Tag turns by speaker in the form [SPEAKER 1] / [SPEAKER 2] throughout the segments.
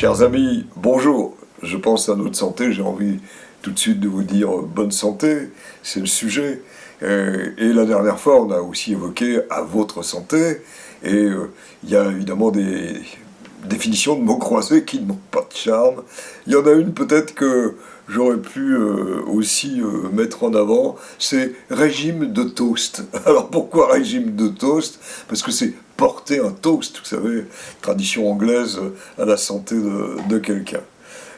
[SPEAKER 1] Chers amis, bonjour. Je pense à notre santé, j'ai envie tout de suite de vous dire bonne santé, c'est le sujet. Et la dernière fois, on a aussi évoqué à votre santé, et il y a évidemment des définitions de mots croisés qui n'ont pas de charme. Il y en a une peut-être que j'aurais pu aussi mettre en avant, c'est régime de toast. Alors pourquoi régime de toast? Parce que c'est porter un toast, vous savez, tradition anglaise à la santé de quelqu'un.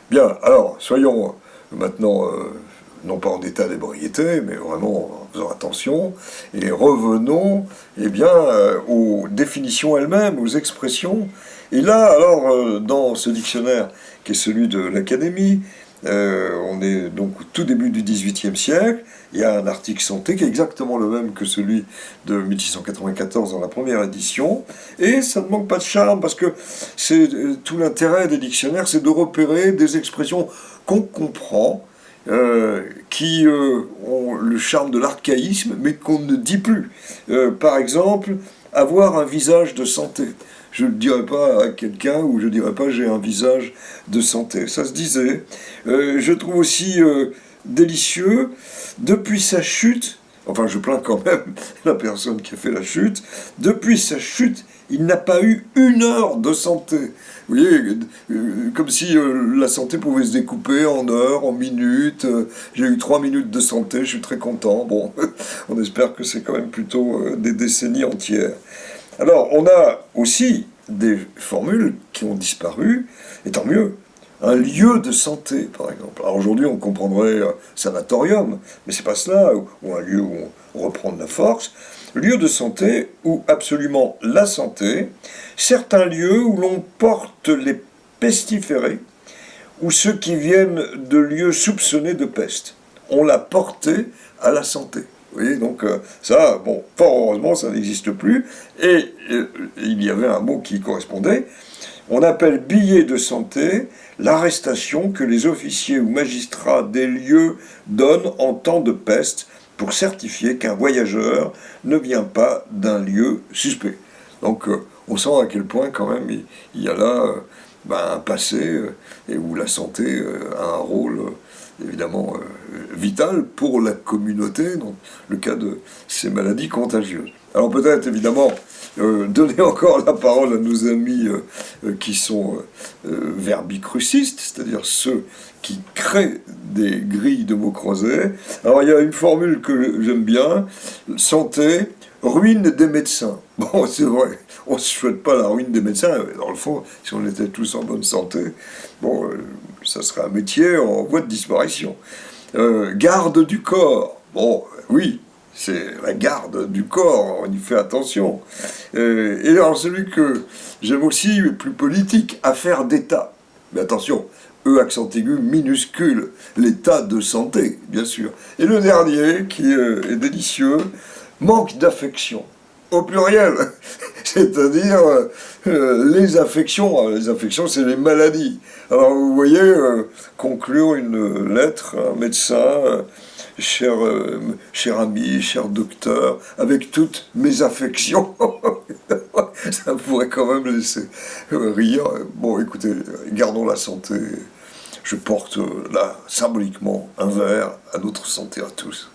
[SPEAKER 1] Bien, alors soyons maintenant non pas en état d'ébriété, mais vraiment en faisant attention, et revenons eh bien, aux définitions elles-mêmes, aux expressions. Et là, alors, dans ce dictionnaire qui est celui de l'Académie, on est donc au tout début du XVIIIe siècle, il y a un article santé qui est exactement le même que celui de 1694 dans la première édition, et ça ne manque pas de charme parce que c'est tout l'intérêt des dictionnaires, c'est de repérer des expressions qu'on comprend, qui ont le charme de l'archaïsme, mais qu'on ne dit plus. Par exemple, avoir un visage de santé. Je ne dirais pas à quelqu'un, ou je ne dirais pas j'ai un visage de santé. Ça se disait. Je trouve aussi délicieux, depuis sa chute, enfin je plains quand même la personne qui a fait la chute, depuis sa chute, il n'a pas eu une heure de santé. Vous voyez, comme si la santé pouvait se découper en heures, en minutes. J'ai eu 3 minutes de santé, je suis très content. Bon, on espère que c'est quand même plutôt des décennies entières. Alors, on a aussi des formules qui ont disparu, et tant mieux. Un lieu de santé, par exemple. Alors aujourd'hui, on comprendrait sanatorium, mais c'est pas cela, ou un lieu où on reprend de la force. Lieu de santé, ou absolument la santé, certains lieux où l'on porte les pestiférés, ou ceux qui viennent de lieux soupçonnés de peste. On l'a porté à la santé. Vous voyez, donc ça, bon, fort heureusement, ça n'existe plus. Et il y avait un mot qui correspondait. On appelle billet de santé l'arrestation que les officiers ou magistrats des lieux donnent en temps de peste pour certifier qu'un voyageur ne vient pas d'un lieu suspect. Donc on sent à quel point quand même il y a là un passé et où la santé a un rôle évidemment vital pour la communauté, dans le cas de ces maladies contagieuses. Alors peut-être évidemment donner encore la parole à nos amis qui sont verbicrucistes, c'est-à-dire ceux qui créent des grilles de mots croisés. Alors il y a une formule que j'aime bien, santé, ruine des médecins. Bon, c'est vrai, on ne souhaite pas la ruine des médecins, mais dans le fond, si on était tous en bonne santé, bon, ça serait un métier en voie de disparition. Garde du corps, bon, oui, c'est la garde du corps, on y fait attention. Et alors celui que j'aime aussi, plus politique, affaire d'État. Mais attention, accent aigu minuscule, l'état de santé, bien sûr. Et le dernier, qui est délicieux, manque d'affection. Au pluriel, c'est-à-dire les affections. Alors, les affections, c'est les maladies. Alors vous voyez, conclure une lettre à un médecin, cher ami, cher docteur, avec toutes mes affections, ça pourrait quand même laisser rire. Bon, écoutez, gardons la santé. Je porte là, symboliquement, un verre à notre santé à tous.